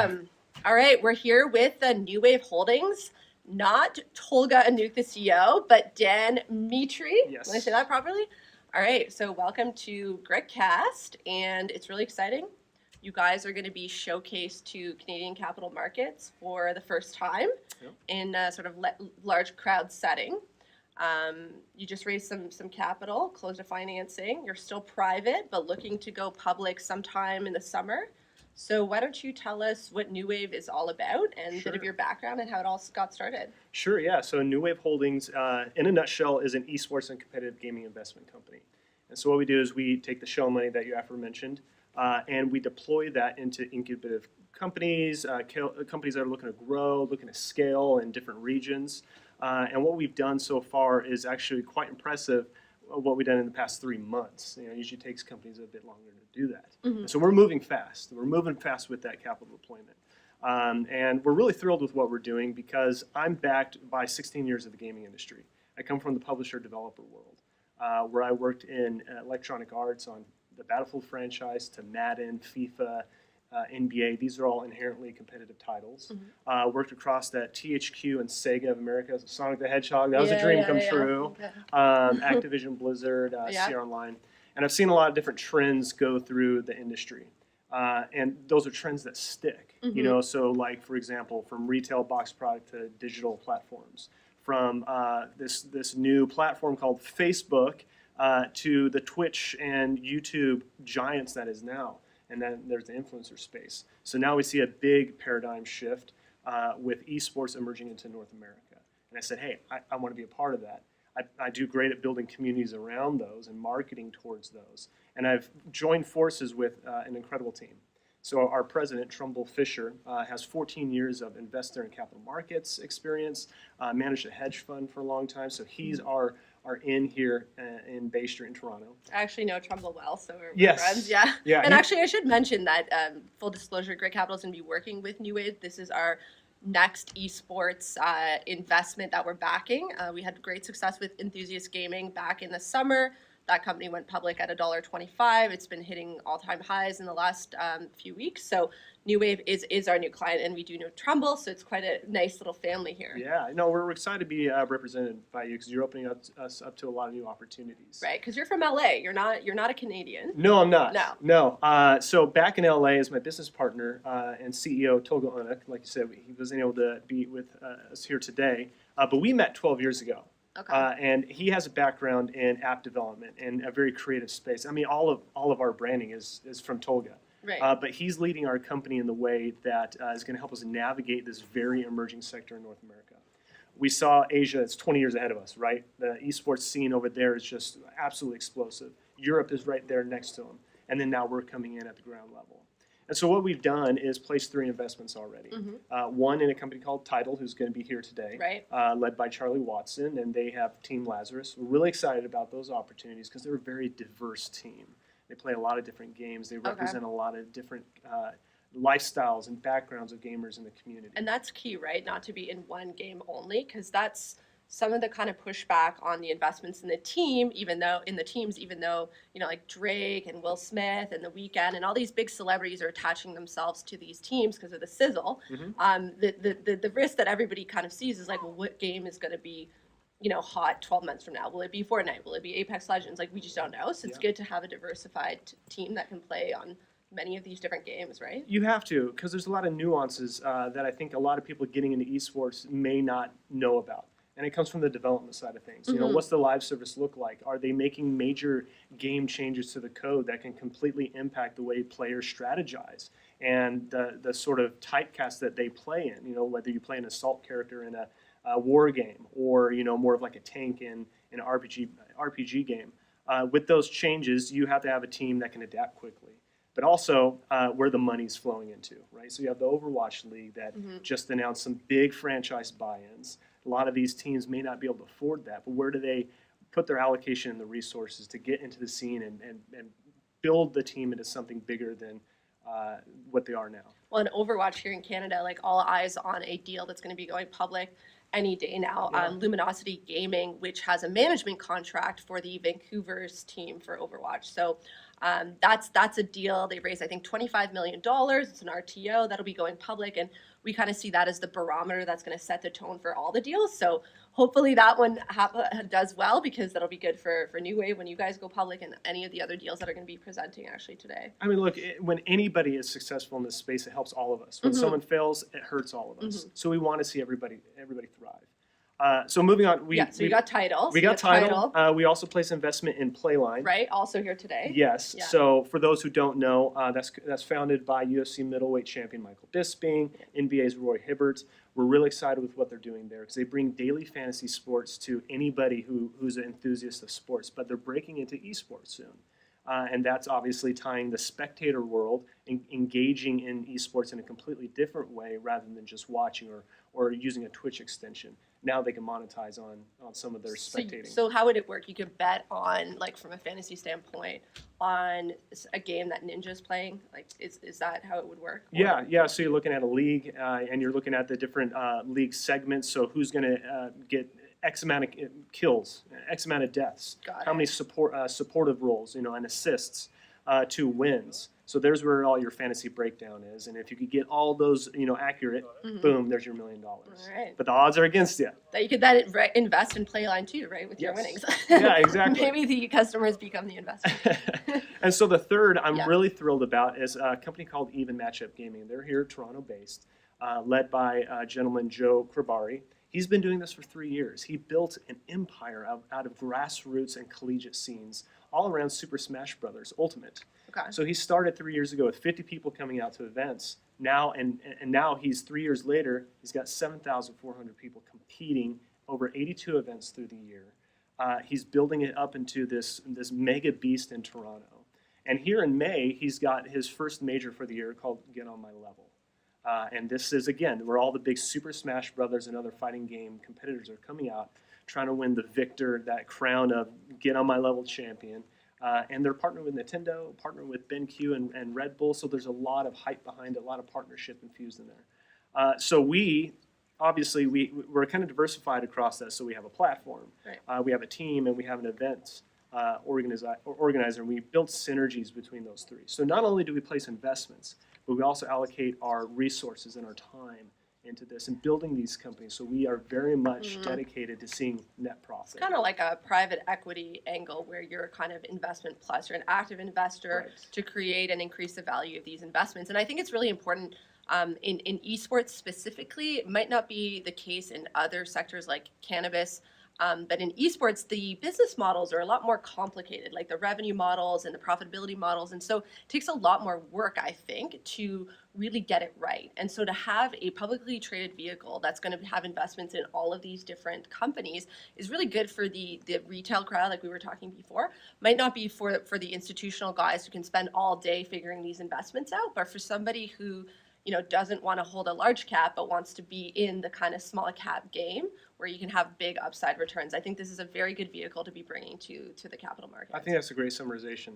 Awesome. All right, we're here with New Wave Holdings, not Tolga Anuk, the CEO, but Dan Mitre. Yes. Did I say that properly? All right, so welcome to GritCast, and it's really exciting. You guys are going to be showcased to Canadian capital markets for the first time in a sort of large crowd setting. You just raised some capital, closed a financing. You're still private, but looking to go public sometime in the summer. So why don't you tell us what New Wave is all about and a bit of your background and how it all got started? Sure, yeah. So New Wave Holdings, in a nutshell, is an esports and competitive gaming investment company. And so what we do is we take the show money that you aforementioned, and we deploy that into incubative companies, companies that are looking to grow, looking to scale in different regions. And what we've done so far is actually quite impressive. What we've done in the past 3 months. It usually takes companies a bit longer to do that. Mm-hmm. So we're moving fast. We're moving fast with that capital deployment. And we're really thrilled with what we're doing because I'm backed by 16 years of the gaming industry. I come from the publisher-developer world, where I worked in electronic arts on the Battlefield franchise to Madden, FIFA, NBA. These are all inherently competitive titles. Mm-hmm. Worked across that THQ and Sega of America, Sonic the Hedgehog. That was a dream come true. Okay. Activision Blizzard, Sierra Online. And I've seen a lot of different trends go through the industry. And those are trends that stick. Mm-hmm. So like, for example, from retail box product to digital platforms. From this new platform called Facebook to the Twitch and YouTube giants that is now. And then there's the influencer space. So now we see a big paradigm shift with esports emerging into North America. And I said, hey, I want to be a part of that. I do great at building communities around those and marketing towards those. And I've joined forces with an incredible team. So our president, Trumbull Fisher, has 14 years of investor and capital markets experience, managed a hedge fund for a long time. So he's our in here in Bay Street in Toronto. I actually know Trumbull well, so we're friends. Yeah. And actually, I should mention that, full disclosure, Grit Capital is going to be working with New Wave. This is our next esports investment that we're backing. We had great success with Enthusiast Gaming back in the summer. That company went public at $1.25. It's been hitting all-time highs in the last few weeks. So New Wave is our new client, and we do know Trumbull, so it's quite a nice little family here. Yeah, no, we're excited to be represented by you because you're opening us up to a lot of new opportunities. Right, because you're from LA. You're not a Canadian. No, I'm not. No. So back in LA is my business partner and CEO Tolga Anuk. Like you said, he wasn't able to be with us here today, but we met 12 years ago. Okay. And he has a background in app development and a very creative space. I mean, all of our branding is from Tolga. Right. But he's leading our company in the way that is going to help us navigate this very emerging sector in North America. We saw Asia that's 20 years ahead of us, right? The esports scene over there is just absolutely explosive. Europe is right there next to them. And then now we're coming in at the ground level. And so what we've done is placed 3 investments already. Mm-hmm. One in a company called Tidal, who's going to be here today, right. Led by Charlie Watson, and they have Team Lazarus. We're really excited about those opportunities because they're a very diverse team. They play a lot of different games. They represent a lot of different lifestyles and backgrounds of gamers in the community. And that's key, right? Not to be in one game only, because that's some of the kind of pushback on the investments in the team, even though like Drake and Will Smith and The Weeknd and all these big celebrities are attaching themselves to these teams because of the sizzle. Mm-hmm. The risk that everybody kind of sees is like, well, what game is going to be, hot 12 months from now? Will it be Fortnite? Will it be Apex Legends? Like, we just don't know. So it's good to have a diversified team that can play on many of these different games, right? You have to, because there's a lot of nuances that I think a lot of people getting into esports may not know about. And it comes from the development side of things. Mm-hmm. What's the live service look like? Are they making major game changes to the code that can completely impact the way players strategize and the sort of typecast that they play in? Whether you play an assault character in a war game or more of like a tank in an RPG game. With those changes, you have to have a team that can adapt quickly. But also where the money's flowing into, right? So you have the Overwatch League that just announced some big franchise buy-ins. A lot of these teams may not be able to afford that, but where do they put their allocation and the resources to get into the scene and build the team into something bigger than what they are now? Well, in Overwatch here in Canada, like all eyes on a deal that's going to be going public any day now. Yeah. Luminosity Gaming, which has a management contract for the Vancouver's team for Overwatch. So That's a deal. They raised, I think, $25 million. It's an RTO that'll be going public, and we kind of see that as the barometer that's going to set the tone for all the deals. So hopefully that one does well, because that'll be good for New Wave when you guys go public, and any of the other deals that are going to be presenting actually today. I mean, look, when anybody is successful in this space, it helps all of us. When someone fails, it hurts all of us. So we want to see everybody thrive. So moving on, you got Tidal. We got Tidal. We also place investment in Playline. Right, also here today. Yes. Yeah. So for those who don't know, that's founded by UFC middleweight champion Michael Bisping, NBA's Roy Hibbert. We're really excited with what they're doing there, because they bring daily fantasy sports to anybody who's an enthusiast of sports, but they're breaking into esports soon. And that's obviously tying the spectator world and engaging in esports in a completely different way, rather than just watching or using a Twitch extension. Now they can monetize on some of their spectating. So how would it work? You could bet on, like, from a fantasy standpoint, on a game that Ninja's playing? Like, is that how it would work? Yeah. So you're looking at a league, and you're looking at the different league segments. So who's going to get X amount of kills, X amount of deaths, how many supportive roles, and assists to wins. So there's where all your fantasy breakdown is. And if you could get all those, accurate, boom, there's your $1 million. All right. But the odds are against you. That you could then invest in Playline too, right, with your winnings. Yeah, exactly. Maybe the customers become the investors. And so the third I'm really thrilled about is a company called Even Matchup Gaming. They're here, Toronto-based, led by gentleman Joe Krabari. He's been doing this for 3 years. He built an empire out of grassroots and collegiate scenes all around Super Smash Bros. Ultimate. Okay. So he started 3 years ago with 50 people coming out to events. Now now he's 3 years later, he's got 7,400 people competing over 82 events through the year. He's building it up into this mega beast in Toronto. And here in May, he's got his first major for the year called Get On My Level. And this is, again, where all the big Super Smash Brothers and other fighting game competitors are coming out, trying to win the victor, that crown of Get On My Level champion. And they're partnering with Nintendo, partnering with BenQ and Red Bull, so there's a lot of hype behind it, a lot of partnership infused in there. So obviously, we're kind of diversified across that, so we have a platform, we have a team, and we have an event organizer, and we build synergies between those three. So not only do we place investments, but we also allocate our resources and our time into this and building these companies. So we are very much dedicated to seeing net profit. It's kind of like a private equity angle, where you're kind of investment plus, you're an active investor to create and increase the value of these investments. And I think it's really important in esports specifically. It might not be the case in other sectors like cannabis, but in esports, the business models are a lot more complicated, like the revenue models and the profitability models. And so it takes a lot more work, I think, to really get it right. And so to have a publicly traded vehicle that's going to have investments in all of these different companies is really good for the retail crowd, like we were talking before. Might not be for the institutional guys who can spend all day figuring these investments out, but for somebody who doesn't want to hold a large cap but wants to be in the kind of small cap game where you can have big upside returns. I think this is a very good vehicle to be bringing to the capital market. I think that's a great summarization.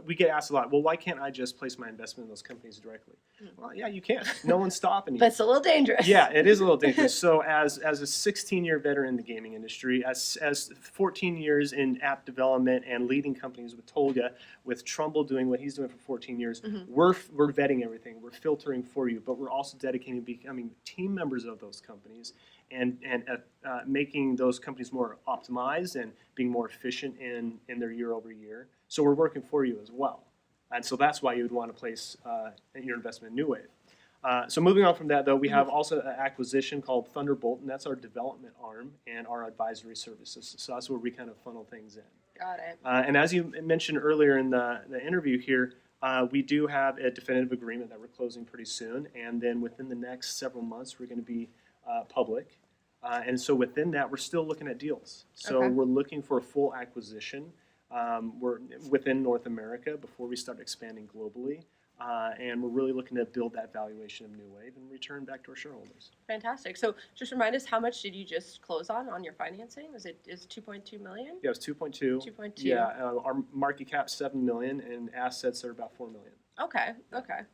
We get asked a lot, well, why can't I just place my investment in those companies directly? Well, yeah, you can. No one's stopping you. But it's a little dangerous. Yeah, it is a little dangerous. So as a 16-year veteran in the gaming industry, as 14 years in app development and leading companies with Tolga, with Trumbull doing what he's doing for 14 years, we're vetting everything. We're filtering for you, but we're also dedicating to becoming team members of those companies and making those companies more optimized and being more efficient in their year over year. So we're working for you as well. And so that's why you would want to place your investment in New Wave. So moving on from that, though, we have also an acquisition called Thunderbolt, and that's our development arm and our advisory services. So that's where we kind of funnel things in. Got it. And as you mentioned earlier in the interview here, we do have a definitive agreement that we're closing pretty soon. And then within the next several months, we're going to be public. And so within that, we're still looking at deals. So we're looking for a full acquisition. We're within North America before we start expanding globally. And we're really looking to build that valuation of New Wave and return back to our shareholders. Fantastic. So just remind us, how much did you just close on your financing? Is 2.2 million? Yeah, it was 2.2. 2.2. Yeah, our market cap $7 million and assets are about $4 million. Okay.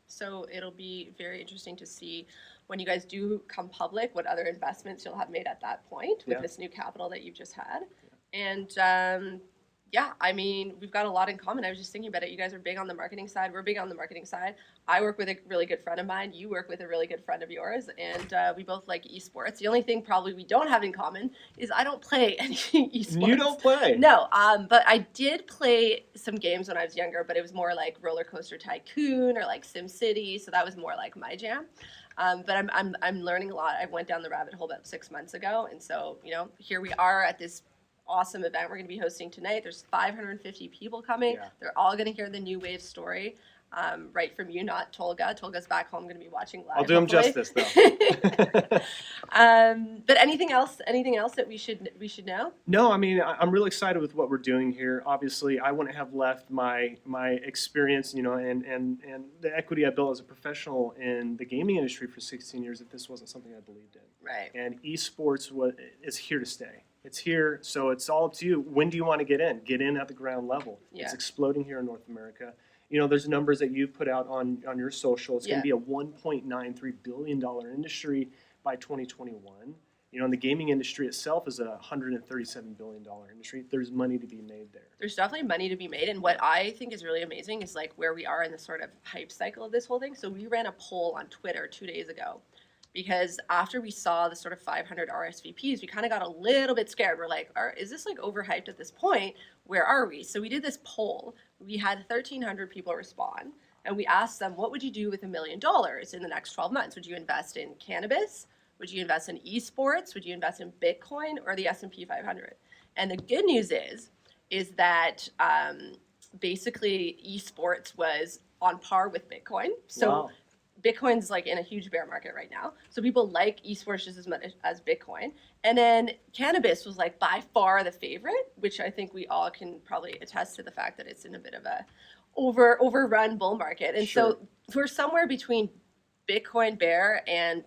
So it'll be very interesting to see when you guys do come public, what other investments you'll have made at that point with this new capital that you've just had. And Yeah, I mean, we've got a lot in common. I was just thinking about it. You guys are big on the marketing side. We're big on the marketing side. I work with a really good friend of mine. You work with a really good friend of yours. And we both like esports. The only thing probably we don't have in common is I don't play any esports. You don't play? No, but I did play some games when I was younger, but it was more like Roller Coaster Tycoon or like Sim City. So that was more like my jam. But I'm learning a lot. I went down the rabbit hole about 6 months ago. And so, here we are at this awesome event we're going to be hosting tonight. There's 550 people coming. Yeah. They're all going to hear the New Wave story right from you, not Tolga. Tolga's back home going to be watching live. I'll do him justice, though. But anything else that we should know? No, I mean, I'm really excited with what we're doing here. Obviously, I wouldn't have left my experience, and the equity I built as a professional in the gaming industry for 16 years if this wasn't something I believed in. Right. And esports is here to stay. It's here, so it's all up to you. When do you want to get in? Get in at the ground level. Yeah. It's exploding here in North America. There's numbers that you've put out on your social. It's going to be a $1.93 billion industry by 2021. And the gaming industry itself is a $137 billion industry. There's money to be made there. There's definitely money to be made. And what I think is really amazing is like where we are in the sort of hype cycle of this whole thing. So we ran a poll on Twitter 2 days ago. Because after we saw the sort of 500 RSVPs, we kind of got a little bit scared. We're like, is this like overhyped at this point? Where are we? So we did this poll. We had 1,300 people respond. And we asked them, what would you do with $1 million in the next 12 months? Would you invest in cannabis? Would you invest in esports? Would you invest in Bitcoin or the S&P 500? And the good news is that basically esports was on par with Bitcoin. So. Wow. Bitcoin's like in a huge bear market right now. So people like esports just as much as Bitcoin. And then cannabis was like by far the favorite, which I think we all can probably attest to the fact that it's in a bit of a overrun bull market. And so we're somewhere between Bitcoin bear and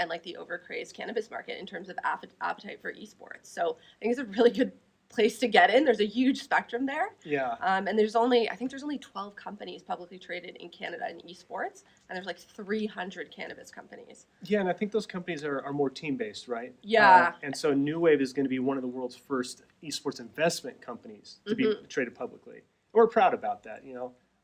like the overcrazed cannabis market in terms of appetite for esports. So I think it's a really good place to get in. There's a huge spectrum there. Yeah. And there's only 12 companies publicly traded in Canada in esports, and there's like 300 cannabis companies. Yeah, and I think those companies are more team-based, right? Yeah. And so New Wave is going to be one of the world's first esports investment companies to be traded publicly. We're proud about that,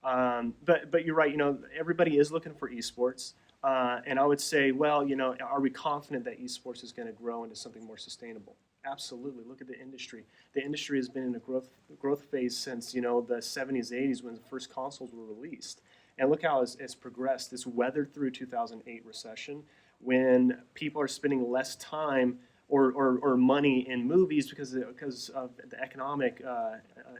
But you're right, everybody is looking for esports. And I would say, well, are we confident that esports is going to grow into something more sustainable? Absolutely. Look at the industry. The industry has been in a growth phase since, the 70s, 80s when the first consoles were released. And look how it's progressed. It's weathered through 2008 recession when people are spending less time or money in movies because of the economic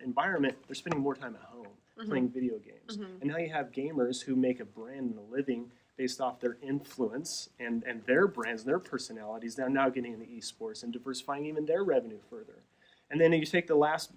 environment. They're spending more time at home playing video games. And now you have gamers who make a brand and a living based off their influence and their brands, their personalities. They're now getting into esports and diversifying even their revenue further. And then you take the last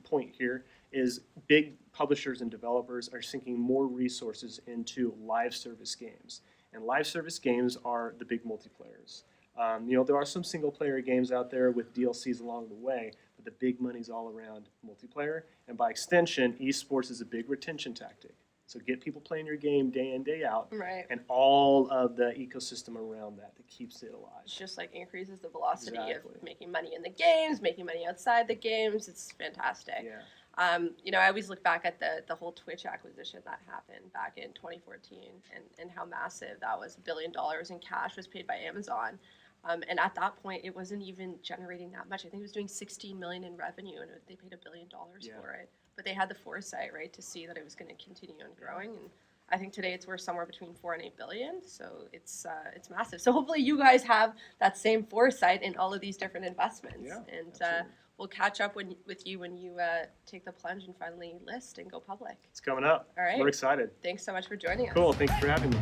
point here is big publishers and developers are sinking more resources into live service games. And live service games are the big multiplayers. There are some single player games out there with DLCs along the way, but the big money's all around multiplayer. And by extension, esports is a big retention tactic. So get people playing your game day in, day out, and all of the ecosystem around that keeps it alive. It just like increases the velocity of making money in the games, making money outside the games. It's fantastic. Yeah. I always look back at the whole Twitch acquisition that happened back in 2014 and how massive that was. $1 billion in cash was paid by Amazon. And at that point, it wasn't even generating that much. I think it was doing $16 million in revenue, and they paid $1 billion for it. But they had the foresight, right, to see that it was going to continue on growing. And I think today it's worth somewhere between $4 and $8 billion. So it's massive. So hopefully you guys have that same foresight in all of these different investments. Yeah, and we'll catch up with you when you take the plunge and finally list and go public. It's coming up. All right. We're excited. Thanks so much for joining us. Cool. Thanks for having me.